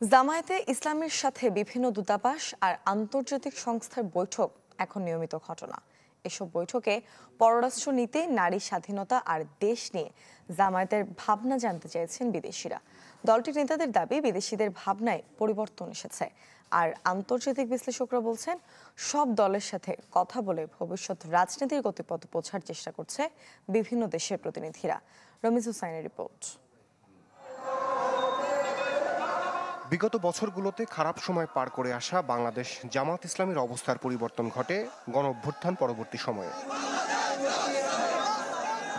জামায়াতে ইসলামের সাথে বিভিন্ন দূতাবাস আর আন্তর্জাতিক সংস্থার বৈঠক এখন নিয়মিত ঘটনা। এসব বৈঠকে পররাষ্ট্র নীতি, নারী স্বাধীনতা আর দেশ নিয়ে জামায়াতের ভাবনা জানতে চেয়েছেন বিদেশিরা। দলটির নেতাদের দাবি, বিদেশিদের ভাবনায় পরিবর্তন এসেছে। আর আন্তর্জাতিক বিশ্লেষকরা বলছেন, সব দলের সাথে কথা বলে ভবিষ্যৎ রাজনীতির গতিপথ বোঝার চেষ্টা করছে বিভিন্ন দেশের প্রতিনিধিরা। রমিজ হুসাইনের রিপোর্ট। বিগত বছরগুলোতে খারাপ সময় পার করে আসা বাংলাদেশ জামাত ইসলামের অবস্থার পরিবর্তন ঘটে গণঅভ্যুত্থান পরবর্তী সময়ে।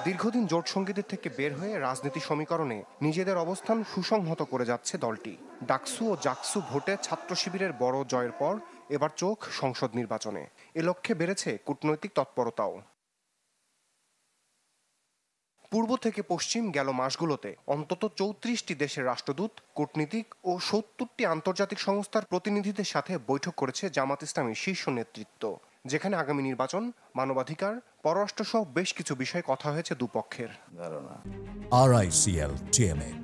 দীর্ঘদিন জোট সঙ্গীদের থেকে বের হয়ে রাজনীতি সমীকরণে নিজেদের অবস্থান সুসংহত করে যাচ্ছে দলটি। ডাকসু ও জাকসু ভোটে ছাত্র শিবিরের বড় জয়ের পর এবার চোখ সংসদ নির্বাচনে। এ লক্ষ্যে বেড়েছে কূটনৈতিক তৎপরতাও। পূর্ব থেকে পশ্চিম গেল মাসগুলোতে অন্তত ৩৪টি দেশের রাষ্ট্রদূত, কূটনীতিক ও ৭০টি আন্তর্জাতিক সংস্থার প্রতিনিধিদের সাথে বৈঠক করেছে জামাত ইসলামীর শীর্ষ নেতৃত্ব, যেখানে আগামী নির্বাচন, মানবাধিকার, পররাষ্ট্রসহ বেশ কিছু বিষয়ে কথা হয়েছে দুপক্ষের। RICL TMX,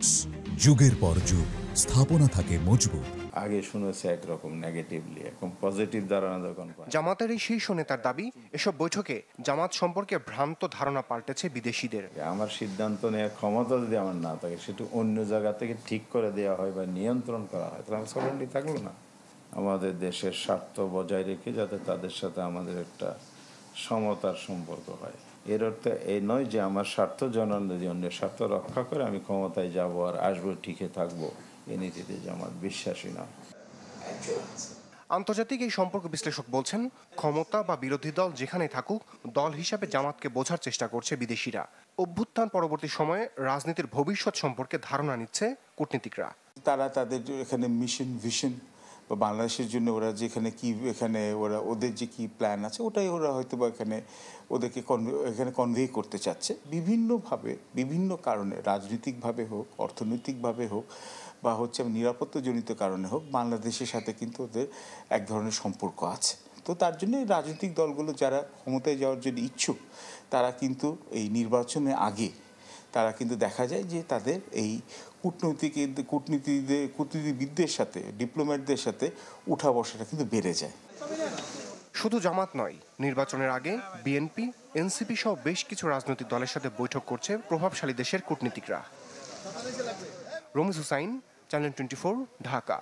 যুগের পর যুগ স্থাপনা থাকে মজবুত। আগে শুনেছে একরকম নেগেটিভলি, এখন পজিটিভ ধারণা যখন পায়। জামাতের এই শীর্ষ নেতার দাবি, এসব বৈঠকে জামাত সম্পর্কে ভ্রান্ত ধারণা পাল্টেছে বিদেশিদের। আমার সিদ্ধান্ত নেওয়ার ক্ষমতা যদি আমার না থাকে, সেটা অন্য জায়গা থেকে ঠিক করে দেওয়া হয় বা নিয়ন্ত্রণ করা হয়, তাহলে আমার সরেন্ডি থাকলো না। আমাদের দেশের স্বার্থ বজায় রেখে যাতে তাদের সাথে আমাদের একটা সমতার সম্পর্ক হয়। এর অর্থ এই নয় যে আমার স্বার্থ জনগণের অন্যের স্বার্থ রক্ষা করে আমি ক্ষমতায় যাব আর আসবো, টিকে থাকবো, এ নীতিতে জামাত বিশ্বাসী না। আন্তর্জাতিক এই সম্পর্ক বিশ্লেষক বলছেন, ক্ষমতা বা বিরোধী দল যেখানে থাকুক, দল হিসাবে জামাতকে বোঝার চেষ্টা করছে বিদেশিরা। অভ্যুত্থান পরবর্তী সময়ে রাজনীতির ভবিষ্যৎ সম্পর্কে ধারণা নিচ্ছে কূটনীতিকরা। তারা তাদের এখানে মিশন ভিশন বা বাংলাদেশের জন্য ওরা যেখানে কি এখানে ওরা ওদের যে কি প্ল্যান আছে, ওটাই ওরা হয়তো বা এখানে ওদেরকে এখানে কনভে করতে চাচ্ছে বিভিন্নভাবে, বিভিন্ন কারণে, রাজনৈতিকভাবে হোক, অর্থনৈতিকভাবে হোক, বা হচ্ছে নিরাপত্তাজনিত কারণে হোক, বাংলাদেশের সাথে কিন্তু ওদের এক ধরনের সম্পর্ক আছে। তো তার জন্য রাজনৈতিক দলগুলো যারা ক্ষমতায় যাওয়ার জন্য ইচ্ছুক, তারা কিন্তু এই নির্বাচনের আগে তারা কিন্তু দেখা যায় যে তাদের এই কূটনীতিবিদদের সাথে, ডিপ্লোম্যাটদের সাথে উঠা বসাটা কিন্তু বেড়ে যায়। শুধু জামাত নয়, নির্বাচনের আগে বিএনপি, এনসিপি সহ বেশ কিছু রাজনৈতিক দলের সাথে বৈঠক করছে প্রভাবশালী দেশের কূটনীতিকরা। রমিজ হুসাইন, চ্যানেল 24, ঢাকা।